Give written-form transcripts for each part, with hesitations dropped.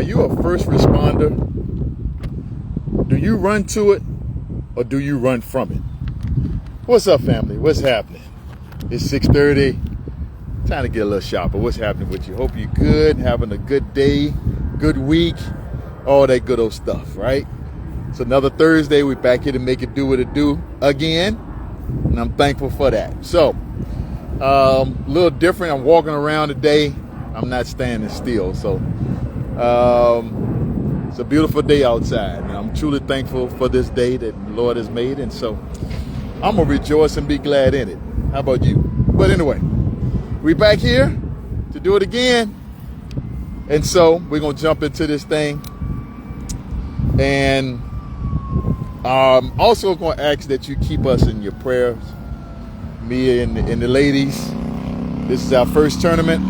Are you a first responder? Do you run to it or do you run from it? What's up, family? What's happening? It's 6:30. Time to get a little sharper. What's happening with you? Hope you're good, having a good day, good week, all that good old stuff, right? It's another Thursday. We're back here to make it do what it do again, and I'm thankful for that. So, a little different. I'm walking around today. I'm not standing still. So, it's a beautiful day outside, and I'm truly thankful for this day that the Lord has made, and so I'm going to rejoice and be glad in it. How about you? But anyway, we're back here to do it again, and so we're going to jump into this thing, and I'm also going to ask that you keep us in your prayers, me and the ladies. This is our first tournament,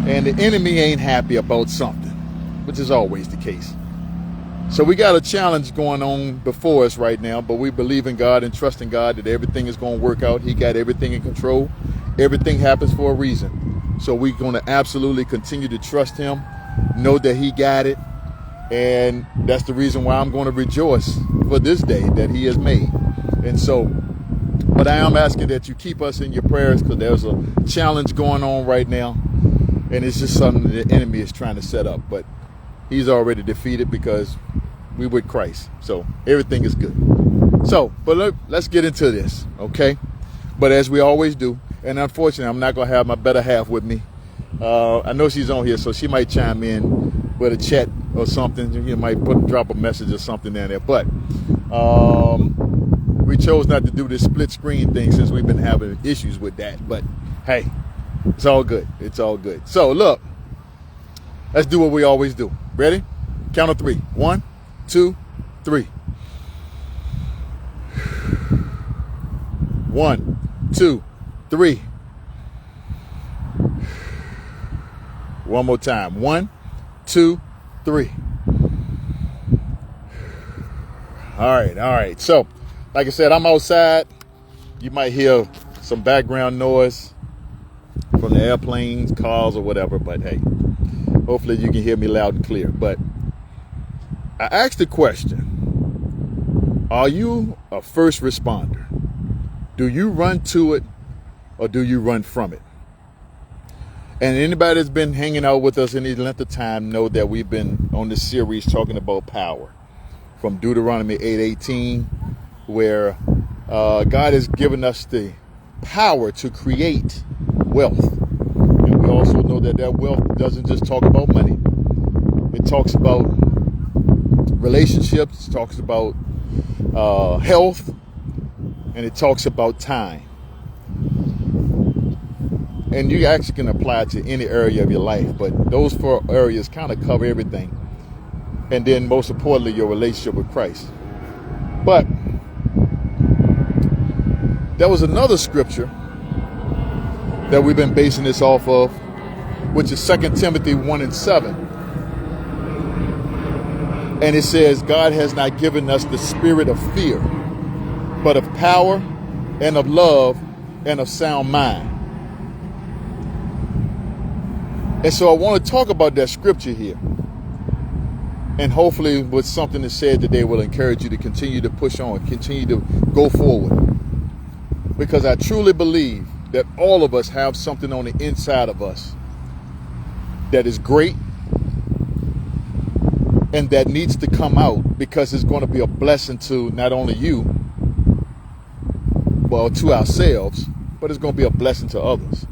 and the enemy ain't happy about something, which is always the case. So we got a challenge going on before us right now, but we believe in God and trust in God that everything is going to work out. He got everything in control. Everything happens for a reason. So we're going to absolutely continue to trust him, know that he got it. And that's the reason why I'm going to rejoice for this day that he has made. And so, but I am asking that you keep us in your prayers, because there's a challenge going on right now. And it's just something the enemy is trying to set up. But he's already defeated because we with Christ. So everything is good. So, but let's get into this, okay? But as we always do, and unfortunately, I'm not going to have my better half with me. I know she's on here, so she might chime in with a chat or something. You might drop a message or something down there. But we chose not to do this split screen thing since we've been having issues with that. But hey, it's all good. It's all good. So look, let's do what we always do. Ready? Count of three. 1, 2, 3. 1, 2, 3. One more time. 1, 2, 3. All right. So, like I said, I'm outside. You might hear some background noise from the airplanes, cars, or whatever. But hey, hopefully you can hear me loud and clear. But I asked the question, are you a first responder? Do you run to it or do you run from it? And anybody that's been hanging out with us any length of time know that we've been on this series talking about power from Deuteronomy 8:18, where God has given us the power to create wealth. And we also know that wealth doesn't just talk about money. It talks about relationships, it talks about health, and it talks about time. And you actually can apply it to any area of your life, but those 4 areas kind of cover everything. And then most importantly, your relationship with Christ. But there was another scripture that we've been basing this off of, which is 2 Timothy 1:7. And it says, God has not given us the spirit of fear, but of power and of love and of sound mind. And so I want to talk about that scripture here. And hopefully with something that's said today will encourage you to continue to push on, continue to go forward. Because I truly believe that all of us have something on the inside of us that is great and that needs to come out, because it's going to be a blessing to not only you, well, to ourselves, but it's going to be a blessing to others.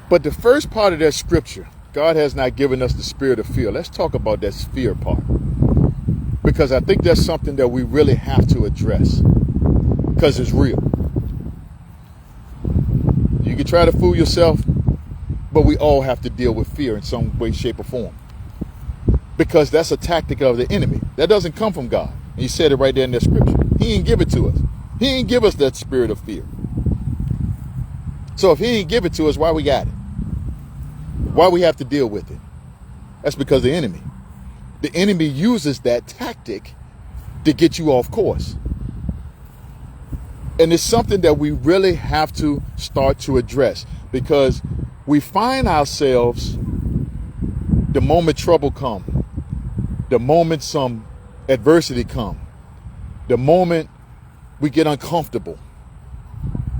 But the first part of that scripture, God has not given us the spirit of fear. Let's talk about that fear part, because I think that's something that we really have to address, because it's real. You can try to fool yourself, but we all have to deal with fear in some way, shape, or form, because that's a tactic of the enemy. That doesn't come from God. And he said it right there in that scripture. He didn't give it to us. He didn't give us that spirit of fear. So if he didn't give it to us, why we got it? Why we have to deal with it? That's because the enemy. The enemy uses that tactic to get you off course. And it's something that we really have to start to address, because we find ourselves the moment trouble come, the moment some adversity come, the moment we get uncomfortable,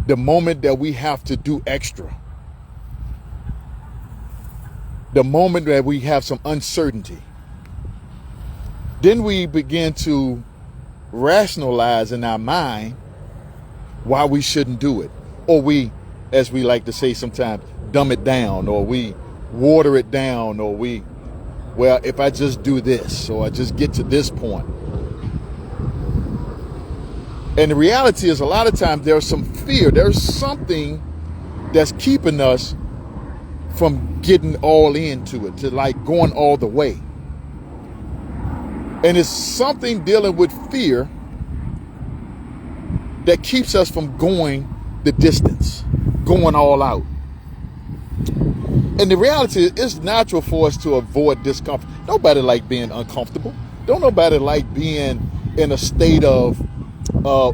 the moment that we have to do extra, the moment that we have some uncertainty, then we begin to rationalize in our mind why we shouldn't do it. Or we, as we like to say sometimes, dumb it down, or we water it down, or well, if I just do this, or I just get to this point. And the reality is, a lot of times there's some fear. There's something that's keeping us from getting all into it, to like going all the way. And it's something dealing with fear that keeps us from going the distance, going all out. And the reality is, it's natural for us to avoid discomfort. Nobody like being uncomfortable. Don't nobody like being in a state of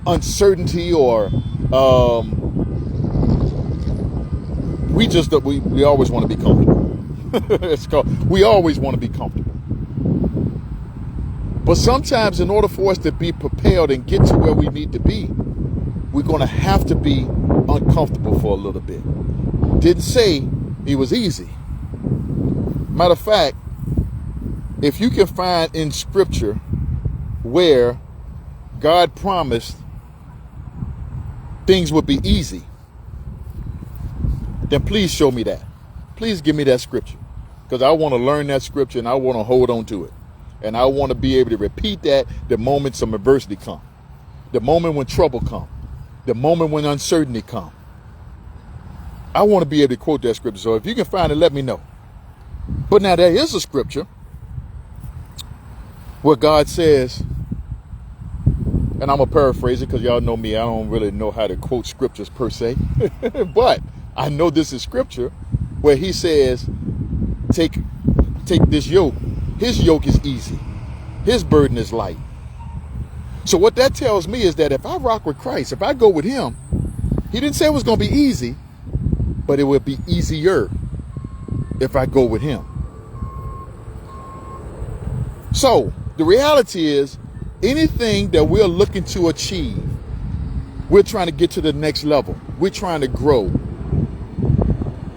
uncertainty, or we always want to be comfortable. We always want to be comfortable. But sometimes, in order for us to be prepared and get to where we need to be, we're going to have to be uncomfortable for a little bit. Didn't say it was easy. Matter of fact, if you can find in Scripture where God promised things would be easy, then please show me that. Please give me that scripture, because I want to learn that scripture and I want to hold on to it. And I want to be able to repeat that the moment some adversity comes, the moment when trouble comes, the moment when uncertainty comes. I want to be able to quote that scripture. So if you can find it, let me know. But now there is a scripture where God says, and I'm going to paraphrase it because y'all know me, I don't really know how to quote scriptures per se. But I know this is scripture where he says, take this yoke. His yoke is easy. His burden is light. So what that tells me is that if I rock with Christ, if I go with him, he didn't say it was going to be easy, but it would be easier if I go with him. So the reality is, anything that we're looking to achieve, we're trying to get to the next level. We're trying to grow.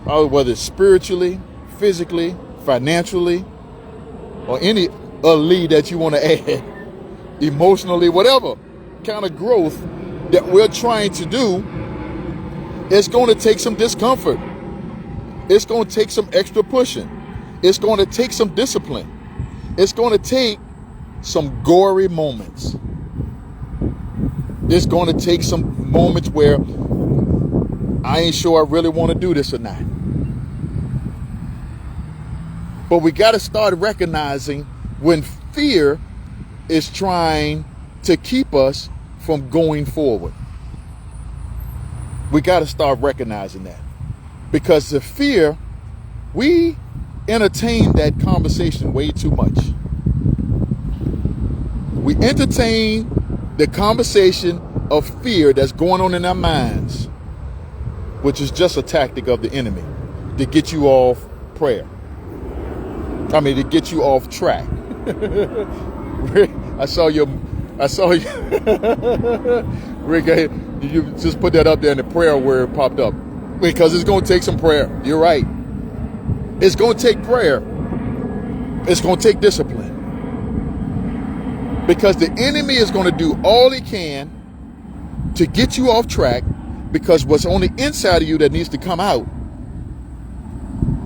Whether it's spiritually, physically, financially, or any lead that you want to add, emotionally, whatever kind of growth that we're trying to do, it's going to take some discomfort. It's going to take some extra pushing. It's going to take some discipline. It's going to take some gory moments. It's going to take some moments where I ain't sure I really want to do this or not. But we got to start recognizing when fear is trying to keep us from going forward. We got to start recognizing that. Because the fear, we entertain that conversation way too much. We entertain the conversation of fear that's going on in our minds, which is just a tactic of the enemy to get you off prayer. To get you off track. I saw you, Rick, you just put that up there in the prayer where it popped up. Because it's going to take some prayer. You're right. It's going to take prayer. It's going to take discipline. Because the enemy is going to do all he can to get you off track, because what's on the inside of you that needs to come out,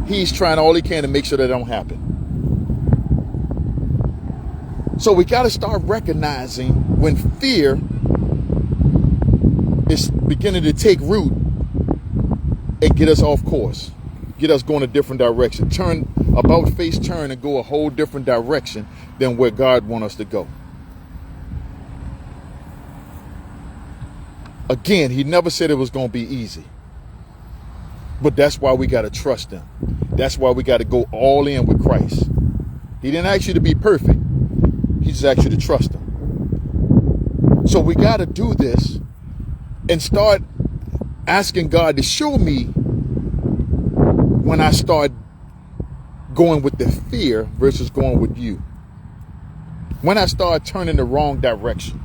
he's trying all he can to make sure that don't happen. So we got to start recognizing when fear is beginning to take root and get us off course, get us going a different direction, turn and go a whole different direction than where God wants us to go. Again, he never said it was going to be easy. But that's why we got to trust him. That's why we got to go all in with Christ. He didn't ask you to be perfect. He just asked you to trust him. So we got to do this and start asking God to show me when I start going with the fear versus going with you. When I start turning the wrong direction.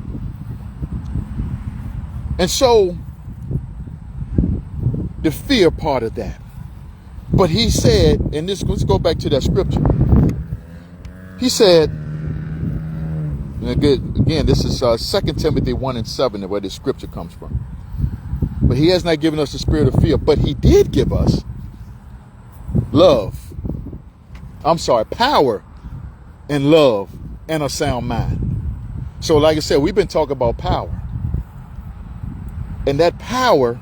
And so, the fear part of that. But he said, and this, let's go back to that scripture. He said, and again, this is 2 Timothy 1:7, where this scripture comes from. But he has not given us the spirit of fear, but he did give us power and love and a sound mind. So like I said, we've been talking about power. And that power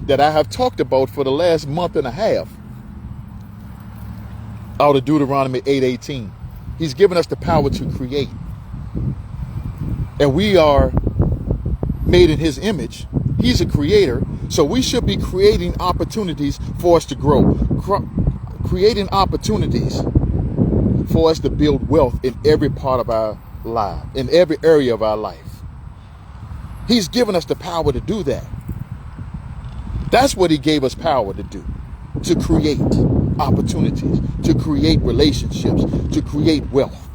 that I have talked about for the last month and a half, out of Deuteronomy 8:18, he's given us the power to create. And we are made in his image. He's a creator. So we should be creating opportunities for us to grow. Creating opportunities for us to build wealth in every part of our life, in every area of our life. He's given us the power to do that. That's what he gave us power to do. To create opportunities, to create relationships, to create wealth.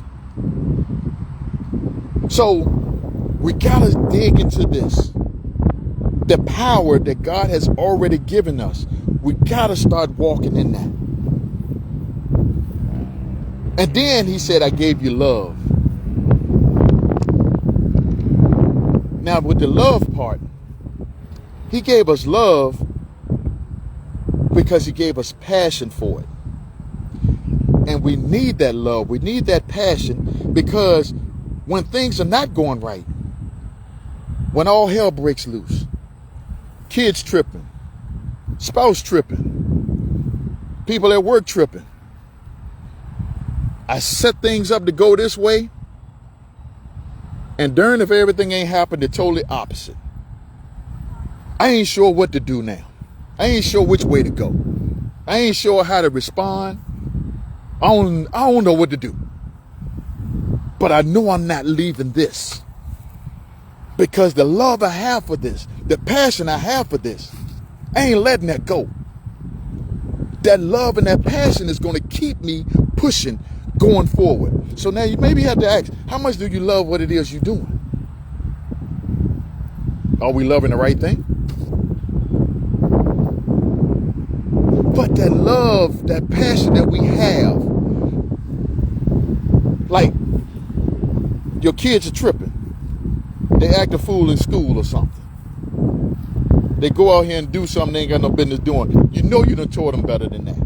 So we gotta dig into this. The power that God has already given us. We gotta start walking in that. And then he said, I gave you love. Now with the love part, he gave us love because he gave us passion for it. And we need that love. We need that passion because when things are not going right, when all hell breaks loose, kids tripping, spouse tripping, people at work tripping, I set things up to go this way, and darn if everything ain't happened, the totally opposite. I ain't sure what to do now. I ain't sure which way to go. I ain't sure how to respond. I don't know what to do. But I know I'm not leaving this. Because the love I have for this, the passion I have for this, I ain't letting that go. That love and that passion is going to keep me pushing, going forward. So now you maybe have to ask, how much do you love what it is you're doing? Are we loving the right thing? But that love, that passion that we have, like your kids are tripping. They act a fool in school or something. They go out here and do something they ain't got no business doing. You know you done taught them better than that.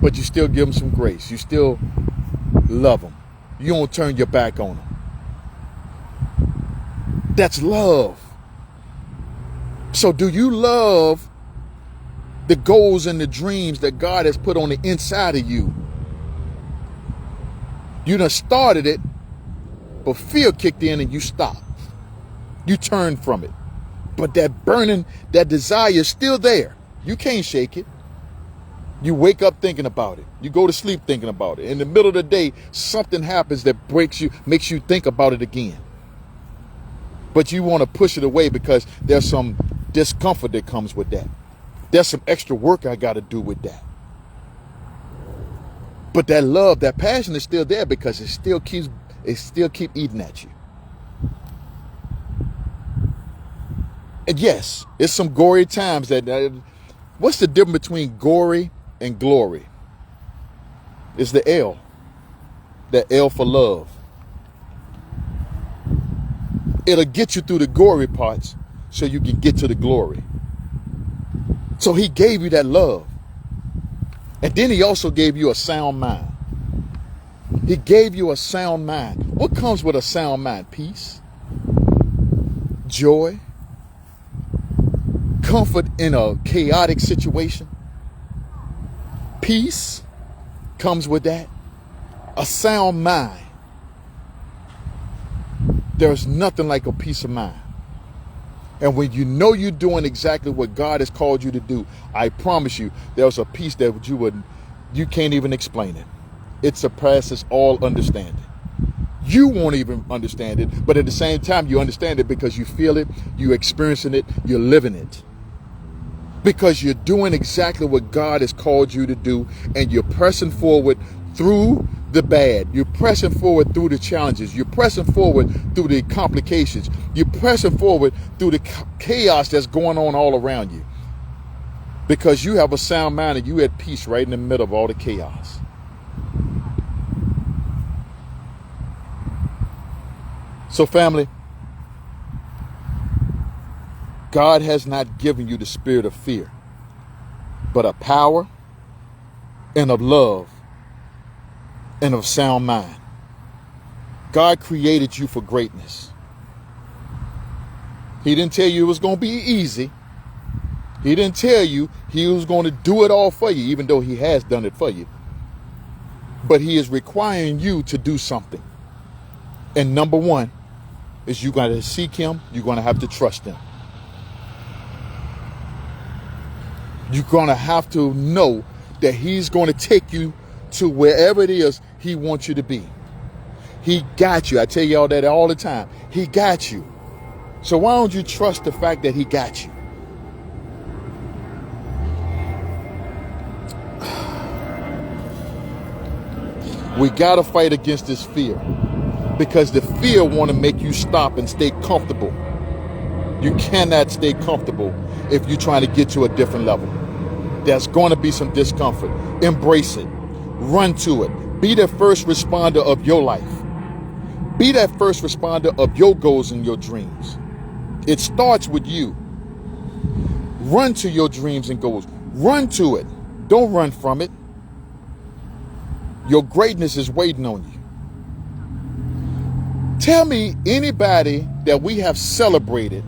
But you still give them some grace. You still love them. You don't turn your back on them. That's love. So do you love the goals and the dreams that God has put on the inside of you? You done started it, but fear kicked in and you stopped. You turned from it. But that burning, that desire is still there. You can't shake it. You wake up thinking about it. You go to sleep thinking about it. In the middle of the day, something happens that breaks you, makes you think about it again. But you want to push it away because there's some discomfort that comes with that. There's some extra work I got to do with that. But that love, that passion is still there because it still keep eating at you. And yes, it's some gory times that, what's the difference between gory and glory? It's the L. The L for love. It'll get you through the gory parts so you can get to the glory. So he gave you that love. And then he also gave you a sound mind. He gave you a sound mind. What comes with a sound mind? Peace, joy, comfort in a chaotic situation. Peace comes with that. A sound mind. There's nothing like a peace of mind. And when you know you're doing exactly what God has called you to do, I promise you, there's a peace that you can't even explain it. It surpasses all understanding. You won't even understand it, but at the same time, you understand it because you feel it, you're experiencing it, you're living it. because you're doing exactly what God has called you to do, and you're pressing forward through the bad. You're pressing forward through the challenges. You're pressing forward through the complications. You're pressing forward through the chaos that's going on all around you, because you have a sound mind and you at peace right in the middle of all the chaos. So family, God has not given you the spirit of fear, but of power and of love and of sound mind. God created you for greatness. He didn't tell you it was going to be easy. He didn't tell you he was going to do it all for you, even though he has done it for you. But he is requiring you to do something. And number one is you're going to seek him. You're going to have to trust him. You're going to have to know that he's going to take you to wherever it is he wants you to be. He got you. I tell y'all that all the time. He got you. So why don't you trust the fact that he got you? We got to fight against this fear, because the fear want to make you stop and stay comfortable. You cannot stay comfortable if you're trying to get to a different level. There's going to be some discomfort. Embrace it. Run to it. Be the first responder of your life. Be that first responder of your goals and your dreams. It starts with you. Run to your dreams and goals. Run to it. Don't run from it. Your greatness is waiting on you. Tell me anybody that we have celebrated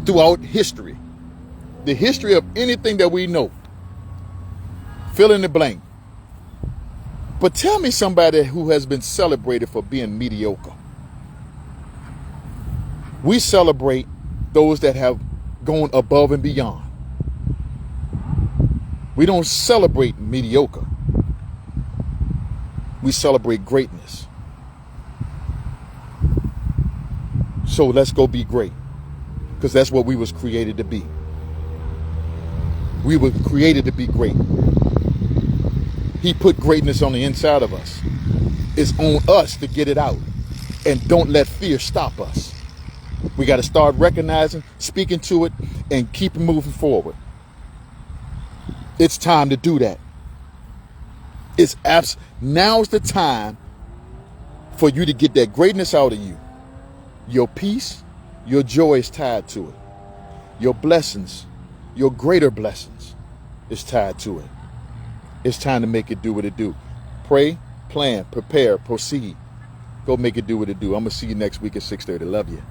throughout history. The history of anything that we know. Fill in the blank. But tell me somebody who has been celebrated for being mediocre. We celebrate those that have gone above and beyond. We don't celebrate mediocre. We celebrate greatness. So let's go be great, because that's what we was created to be. We were created to be great. He put greatness on the inside of us. It's on us to get it out. And don't let fear stop us. We got to start recognizing, speaking to it, and keep moving forward. It's time to do that. Now's the time for you to get that greatness out of you. Your peace, your joy is tied to it. Your blessings, your greater blessings is tied to it. It's time to make it do what it do. Pray, plan, prepare, proceed. Go make it do what it do. I'm going to see you next week at 6:30. Love you.